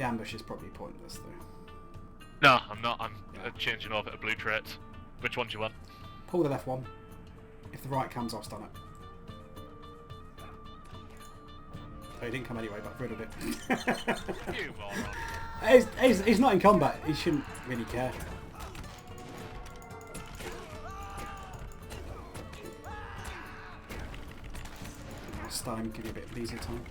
The ambush is probably pointless though. No, I'm not. I'm changing over to blue traits. Which one do you want? Pull the left one. If the right comes, I'll stun it. Oh, he didn't come anyway, but I've riddled it. You moron. He's not in combat. He shouldn't really care. I'll stun him, give you a bit of easier time.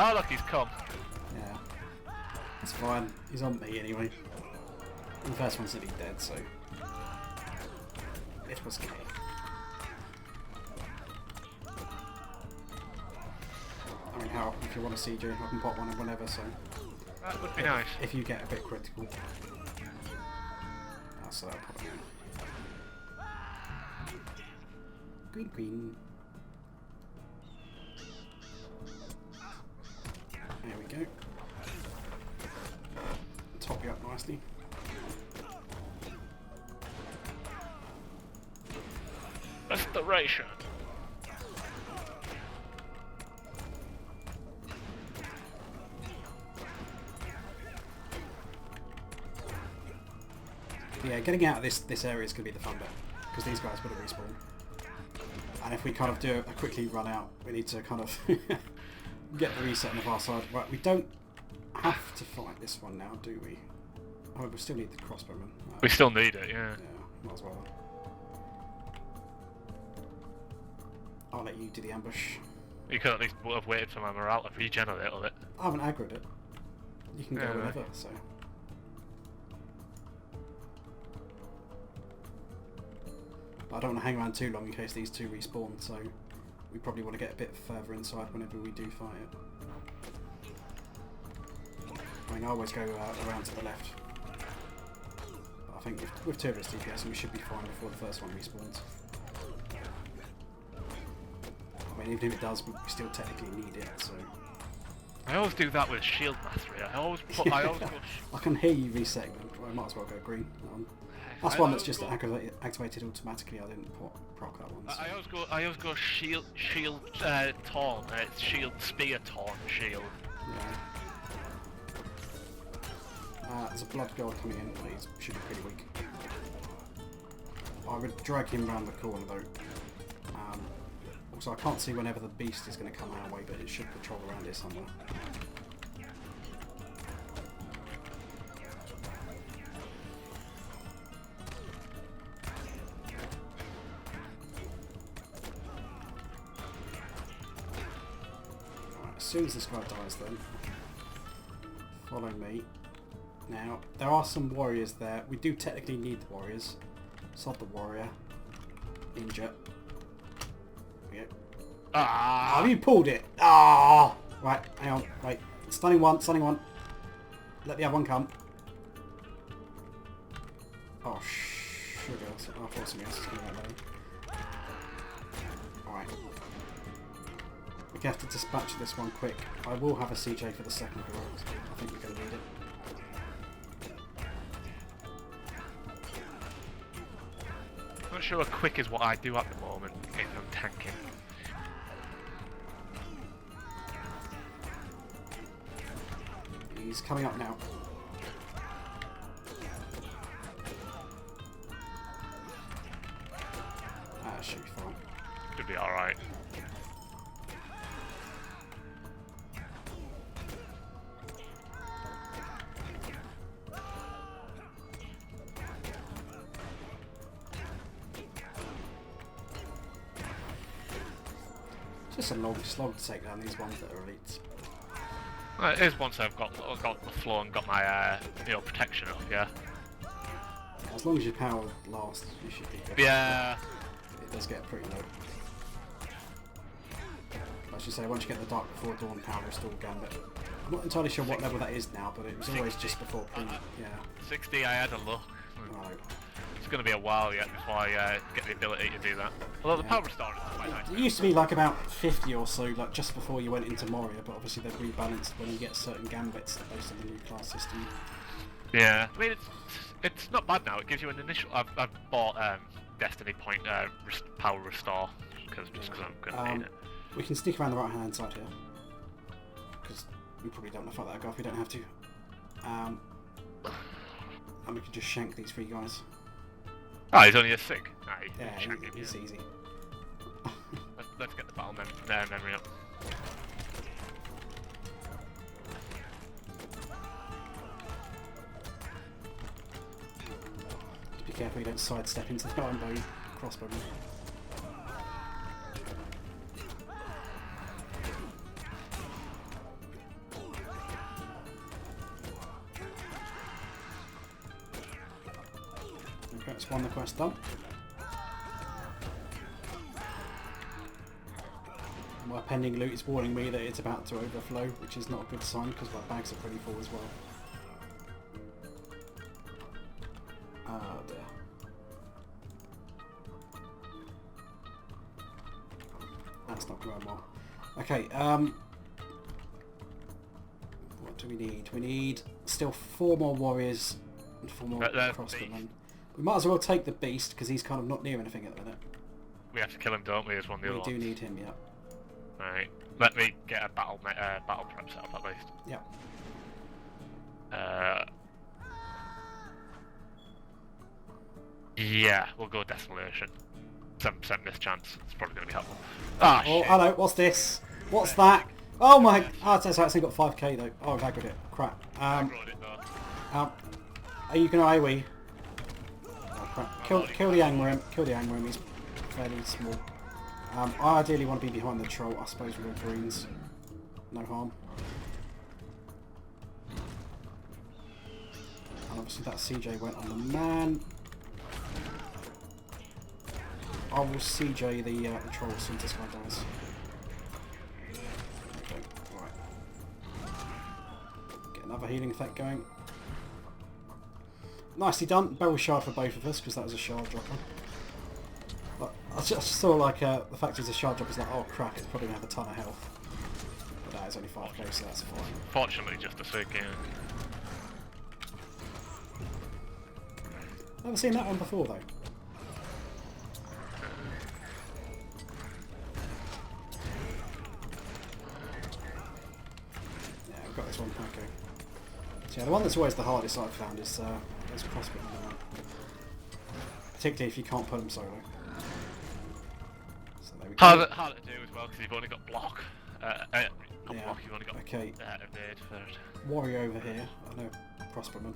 Oh look, he's come. Yeah, that's fine. He's on me anyway. And the first one's nearly dead, so it was okay. I mean, how if you want to CJ, I can pop one whenever. So That would be nice. if you get a bit critical. So that'll probably. Green, green. There we go. Top you up nicely. Restoration. Yeah, getting out of this area is going to be the fun bit, because these guys would have respawned. And if we kind of do a quickly run out, we need to kind of get the reset of our side. Right, we don't have to fight this one now, do we? Oh, we still need the crossbowman. We still need it, yeah. Yeah, might as well. I'll let you do the ambush. You could at least have waited for my morale to regenerate a bit. I haven't aggroed it. You can go whenever, so. But I don't want to hang around too long in case these two respawn, so we probably want to get a bit further inside whenever we do fight it. I mean, I always go around to the left. But I think with 2 of us DPS, we should be fine before the first one respawns. I mean, even if it does, we still technically need it, so. I always do that with shield mastery. I always go. I can hear you resetting them. I might as well go green. That's one that's just activated automatically. I didn't proc that one. So. I always go shield taunt. It's shield spear taunt shield. Yeah. There's a blood god coming in. He should be pretty weak. I would drag him round the corner though. Also, I can't see whenever the beast is going to come our way, but it should patrol around here somewhere. Alright, as soon as this guy dies then, follow me. Now, there are some warriors there. We do technically need the warriors. Sod the warrior. Ninja. Ah! Oh, you pulled it! Ah! Right, hang on, wait. Stunning one, stunning one. Let the other one come. Oh, sugar. I thought something else was going to happen. Alright. We have to dispatch this one quick. I will have a CJ for the second heroic. I think we're going to need it. I'm not sure quick is what I do at the moment if I'm tanking. He's coming up now. That should be fine. Should be alright. Just a long slog to take down these ones that are elites. Well, it is once I've got the floor and got my protection up, yeah. As long as your power lasts, you should be good. Yeah. It does get pretty low. I should say, once you get the Dark Before Dawn power restore gambit. I'm not entirely sure what level that is now, but it was always just before pre. Yeah. 60, I had a look. Right. It's going to be a while yet before I get the ability to do that. Although the power restore is quite nice. It used to be like about 50 or so, like just before you went into Moria, but obviously they've rebalanced when you get certain gambits based on the new class system. Yeah, I mean it's not bad now. It gives you an initial. I've bought Destiny Point power restore because I'm gonna need it. We can sneak around the right hand side here because we probably don't want to fight that guy if we don't have to. And we can just shank these three guys. Oh, he's only a sig. Nah, he's easy. Let's get the battle memory up. Just be careful you don't sidestep into the iron crossbow. Okay, that's one the quest done. My pending loot is warning me that it's about to overflow, which is not a good sign because my bags are pretty full as well. Oh dear. That's not going well. Okay, what do we need? We need still 4 more warriors and 4 more crossbowmen. We might as well take the beast because he's kind of not near anything at the minute. We have to kill him, don't we? As one of the other ones. We do need him, yeah. Right. Let me get a battle prep set up at least. Yeah. Yeah, we'll go Desolation. 7% mischance. It's probably going to be helpful. Ah, oh, shit. hello. What's this? What's that? Oh my! Oh, it's actually got 5k though. Oh, I've aggroed it. Crap. I wrote it though. Are you going to AoE? Oh crap! Kill the Angmar. Kill the Angmar. He's fairly small. I ideally want to be behind the troll. I suppose with all greens. No harm. And obviously that CJ went on the man. I will CJ the troll as soon as this guy dies. Okay, right. Get another healing effect going. Nicely done. Barrel shard for both of us because that was a shard dropper. But I just saw like the fact it's a shard drop is like, oh crap, it's probably going to have a ton of health. But that is only 5k, so that's fine. Fortunately, just a sig, yeah. Never seen that one before though. Yeah, we've got this one. Okay. So yeah, the one that's always the hardest I've found is crossbow. Particularly if you can't put them solo. So there we go. Harder to do as well because you've only got block. Block, you've only got evade first. Warrior over here. I know, crossbowman.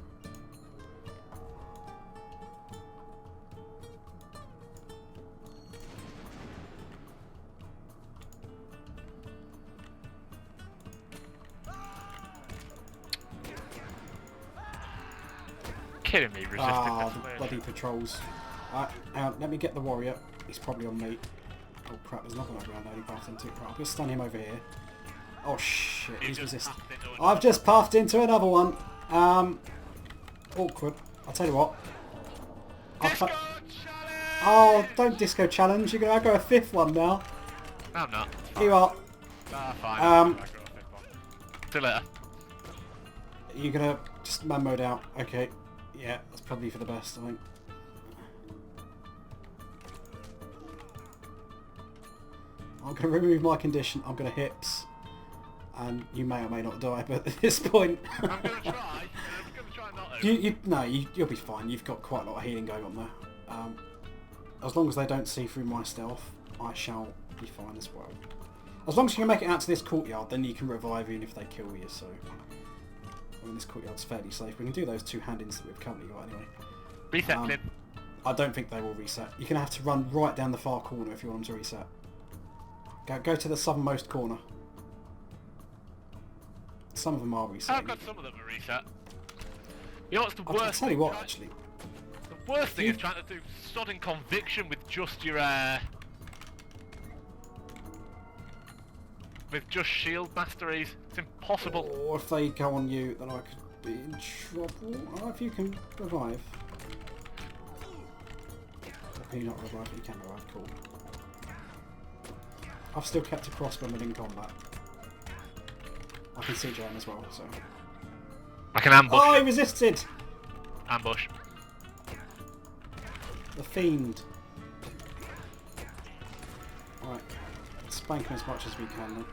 Kidding me, resisted the bloody patrols. Let me get the warrior. He's probably on me. Oh crap, there's another one around there he buffed into. Right, I'm going to stun him over here. Oh shit, he's resisting. I've just puffed into another one. Awkward. I'll tell you what. Disco challenge! Oh, don't disco challenge. You're going to go a 5th one now. No, I'm not. You are. Ah, fine. See you later. You're going to just man mode out. Okay. Yeah, that's probably for the best, I think. I'm going to remove my condition. I'm going to hips. And you may or may not die, but at this point... I'm going to try. I'm going to try not to. You'll be fine. You've got quite a lot of healing going on there. As long as they don't see through my stealth, I shall be fine as well. As long as you can make it out to this courtyard, then you can revive even if they kill you, so... I mean, this courtyard's fairly safe. We can do those 2 hand-ins that we've currently got anyway. Reset, Clint. I don't think they will reset. You're going to have to run right down the far corner if you want them to reset. Go to the southernmost corner. Some of them are reset. I've got some of them are reset. You know what's the worst I'll tell you what, actually. The worst thing is trying to do sodding conviction with just your with just shield masteries. It's impossible. Or if they go on you, then I could be in trouble. Oh, if you can revive. Can you not revive? You can revive, cool. I've still kept a crossbow in combat. I can see Jane as well, so... I can ambush. Oh, he resisted! Ambush. The fiend. Alright, spank him as much as we can then.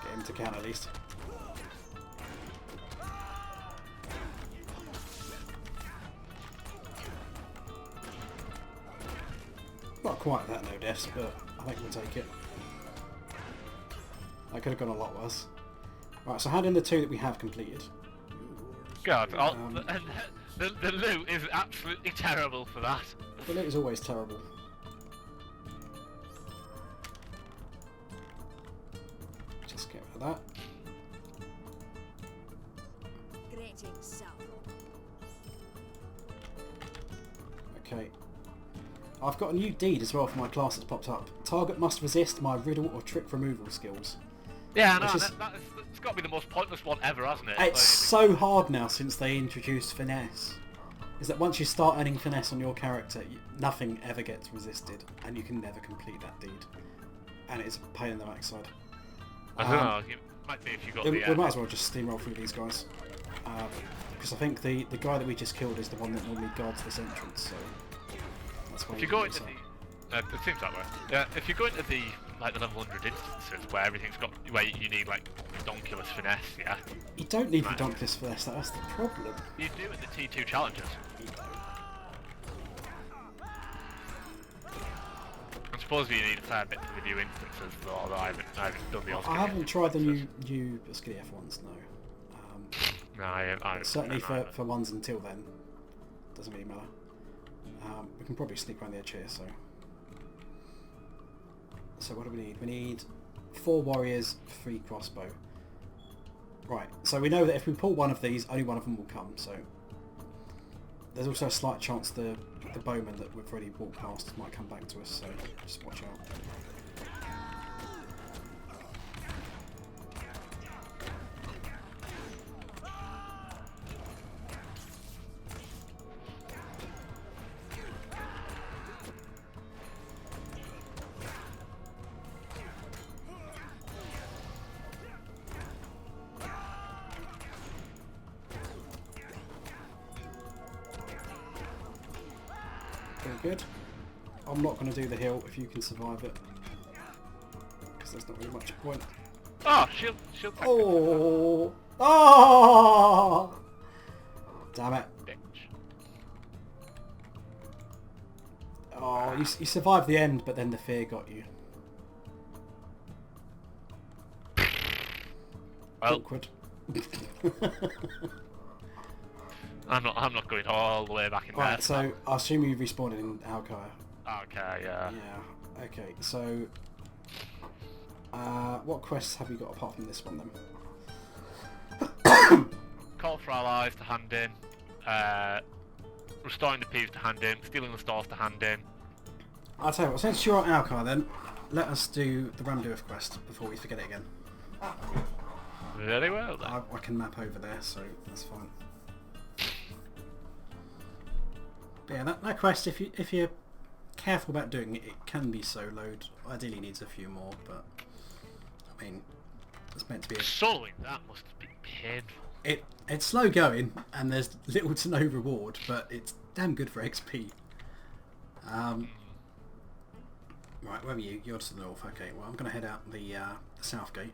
Get him to count at least. Not quite that no deaths, but I think we'll take it. That could have gone a lot worse. Right, so hand in the 2 that we have completed. God, the loot is absolutely terrible for that. The loot is always terrible. Just get rid of that. Okay. I've got a new deed as well for my class that's popped up. Target must resist my riddle or trick removal skills. Yeah, no, it's got to be the most pointless one ever, hasn't it? It's so hard now since they introduced finesse. Is that once you start earning finesse on your character, nothing ever gets resisted, and you can never complete that deed. And it's a pain in the backside. I don't know, it might be if you got we might as well just steamroll through these guys. Because I think the guy that we just killed is the one that normally guards this entrance, so... That's why if you go into the... it seems that way. Yeah, if you go into the level 100 instances where everything's got... where you need, like, redonkulous finesse, yeah? You don't need redonkulous finesse, that's the problem. You do in the T2 challenges. You don't. I suppose you need a fair bit for the new instances, though, although I haven't done the I haven't tried the new SKDF ones, no. No, I certainly for ones until then. Doesn't really matter. We can probably sneak around the edge here, so... So what do we need? We need 4 warriors, 3 crossbow. Right, so we know that if we pull one of these, only one of them will come, so... There's also a slight chance the bowman that we've already walked past might come back to us, so just watch out. Very good. I'm not going to do the hill if you can survive it, because there's not really much point. Oh, shield tank. Oh! Oh! Damn it. Bitch. Oh, you survived the end, but then the fear got you. Well, Awkward. I'm not going all the way back in there. Right, so I assume you respawned in Alkire. Okay, yeah. Yeah, okay, so... what quests have you got apart from this one then? Call for allies to hand in, restoring the peas to hand in, stealing the stores to hand in. I'll tell you what, since you're on Alkire then, let us do the Ramduif quest before we forget it again. Very well then. I can map over there, so that's fine. But yeah, that quest, if you're careful about doing it, it can be soloed. Ideally needs a few more, but I mean, it's meant to be. Soloing that must be painful. It's slow going, and there's little to no reward, but it's damn good for XP. Right, where are you? You're to the north. Okay, well I'm going to head out the south gate.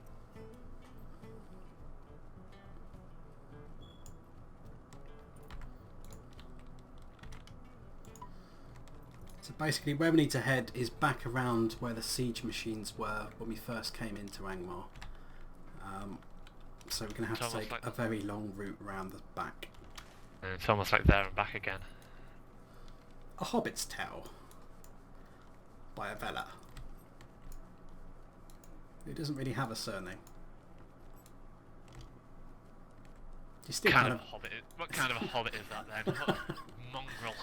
So basically where we need to head is back around where the siege machines were when we first came into Angmar. So we're going to have to take a very long route around the back. And it's almost like there and back again. A Hobbit's Tale by a Vela, who doesn't really have a surname. You still kind of a hobbit. What kind of a hobbit is that then? What a mongrel.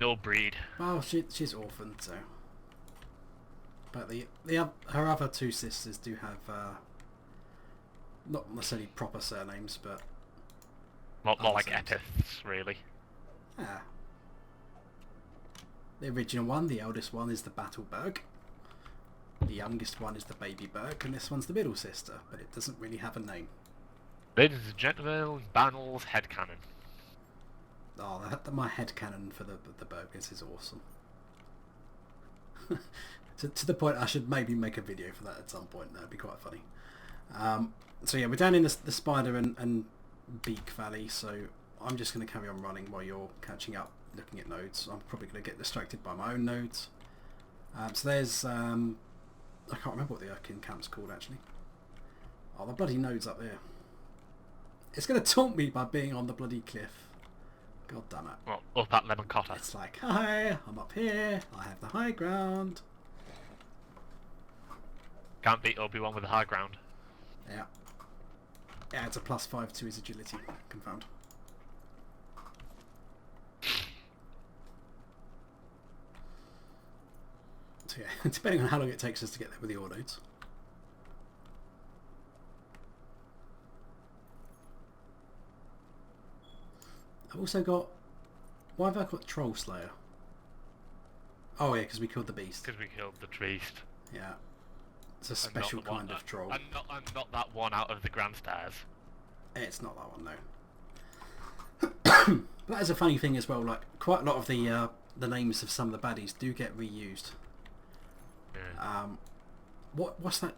No breed. Well, she's orphaned, so. But her other 2 sisters do have not necessarily proper surnames, but more like epithets, really. Ah. The original one, the eldest one, is the Battleberg. The youngest one is the Babyberg, and this one's the middle sister, but it doesn't really have a name. Ladies and gentlemen, Banel's headcanon. Oh, my headcanon for the burgers is awesome. to the point I should maybe make a video for that at some point. That'd be quite funny. So yeah, we're down in the Spider and Beak Valley, so I'm just going to carry on running while you're catching up, looking at nodes. I'm probably going to get distracted by my own nodes. So there's... I can't remember what the Urkin camp's called, actually. Oh, the bloody node's up there. It's going to taunt me by being on the bloody cliff. God damn it. Well, up at Lemon Cotta. It's like, hi, I'm up here. I have the high ground. Can't beat Obi-Wan with the high ground. Yeah. Yeah, it's a +5 to his agility. Confirmed. So yeah, depending on how long it takes us to get there with the ore nodes. I've also got... Why have I got Troll Slayer? Oh yeah, because we killed the beast. Because we killed the beast. Yeah. It's a special kind of troll. And not that one out of the Grand Stairs. It's not that one, no. But that is a funny thing as well, like, quite a lot of the names of some of the baddies do get reused. Yeah. What's that?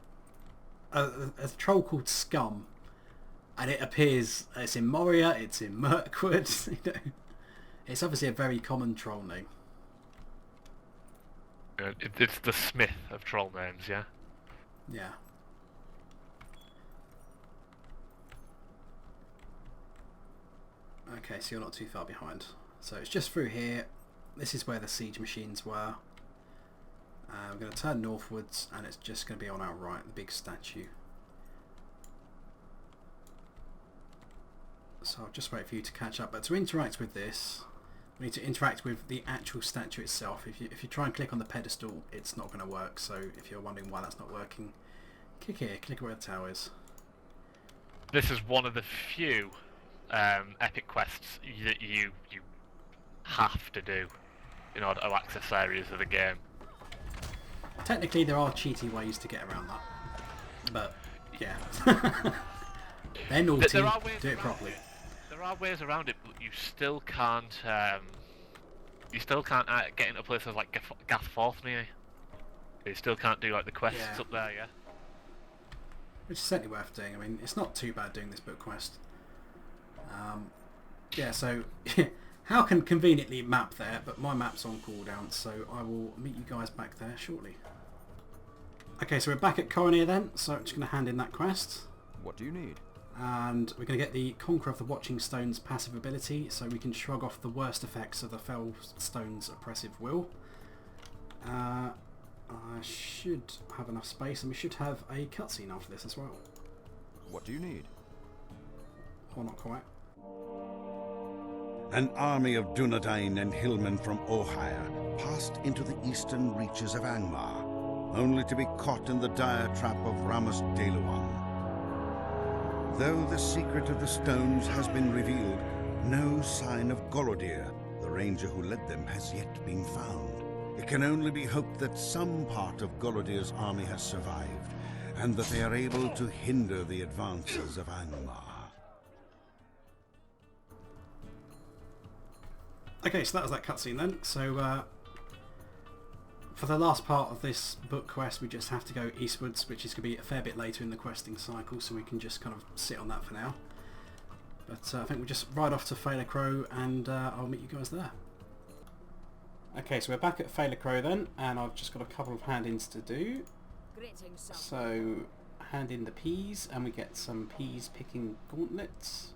A troll called Scum. And it appears, it's in Moria, it's in Mirkwood, you know. It's obviously a very common troll name. It's the Smith of troll names, yeah? Yeah. Okay, so you're not too far behind. So it's just through here. This is where the siege machines were. We're going to turn northwards, and it's just going to be on our right, the big statue. So I'll just wait for you to catch up. But to interact with this, we need to interact with the actual statue itself. If you try and click on the pedestal, it's not going to work. So if you're wondering why that's not working, click here, click where the tower is. This is one of the few epic quests that you have to do in order to access areas of the game. Technically, there are cheaty ways to get around that, but yeah, they're naughty. Do it properly. There are ways around it, but you still can't. Get into places like Gathforthnia. You still can't do like the quests up there, yeah. Which is certainly worth doing. I mean, it's not too bad doing this book quest. Yeah, so how can conveniently map there, but my map's on cooldown, so I will meet you guys back there shortly. Okay, so we're back at Coronia then, so I'm just going to hand in that quest. What do you need? And we're going to get the Conqueror of the Watching Stone's passive ability, so we can shrug off the worst effects of the Fell Stone's oppressive will. I should have enough space, and we should have a cutscene after this as well. What do you need? Or not quite. An army of Dunedain and hillmen from Ohire passed into the eastern reaches of Angmar, only to be caught in the dire trap of Ramus Deluan. Though the secret of the stones has been revealed, no sign of Gorodir, the ranger who led them, has yet been found. It can only be hoped that some part of Gorodir's army has survived, and that they are able to hinder the advances of Angmar. Okay, so that was that cutscene then. So for the last part of this book quest, we just have to go eastwards, which is going to be a fair bit later in the questing cycle, so we can just kind of sit on that for now. But I think we'll just ride off to Failacrow, and I'll meet you guys there. Okay, so we're back at Failacrow then, and I've just got a couple of hand-ins to do. So hand in the peas, and we get some peas picking gauntlets.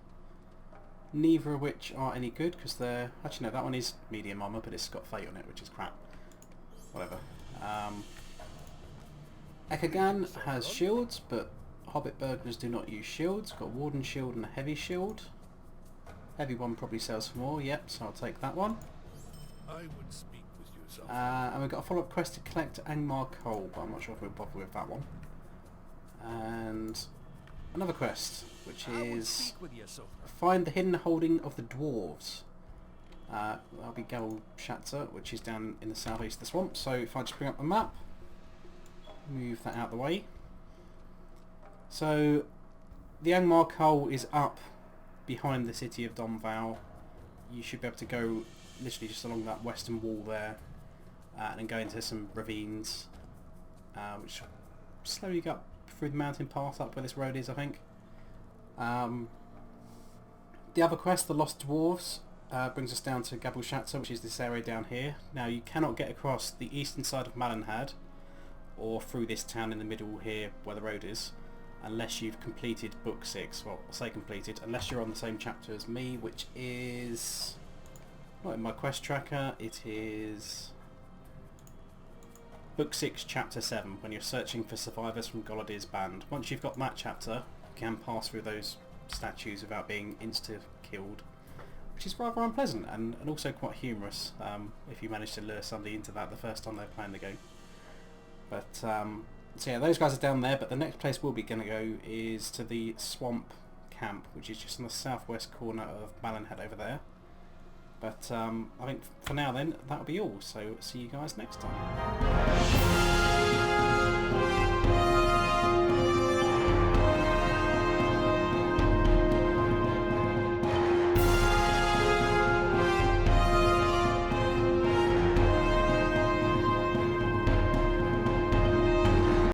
Neither of which are any good because they're... Actually no, that one is medium armor, but it's got fate on it, which is crap. Whatever. Ekagan has shields, but Hobbit burglars do not use shields. Got a Warden shield and a heavy shield. Heavy one probably sells for more, yep, so I'll take that one. I would speak with yourself. And we've got a follow-up quest to collect Angmar coal, but I'm not sure if we'll bother with that one. And another quest, which is find the hidden holding of the dwarves. That'll be Gabal Shatter, which is down in the southeast of the swamp. So if I just bring up the map, move that out of the way. So the Angmar Coal is up behind the city of Donnvail. You should be able to go literally just along that western wall there, and then go into some ravines, which slowly go up through the mountain path up where this road is, I think. The other quest, the Lost Dwarves, brings us down to Gabal Shatter, which is this area down here. Now you cannot get across the eastern side of Malinhad, or through this town in the middle here where the road is, unless you've completed book 6. Well, I'll say completed, unless you're on the same chapter as me, which is not in my quest tracker. It is book 6 chapter 7, when you're searching for survivors from Golodir's band. Once you've got that chapter, you can pass through those statues without being insta-killed, which is rather unpleasant and also quite humorous if you manage to lure somebody into that the first time they're playing the game. But so yeah, those guys are down there, but the next place we'll be going to go is to the swamp camp, which is just on the southwest corner of Malinhad over there. But I think for now then, that'll be all, so see you guys next time.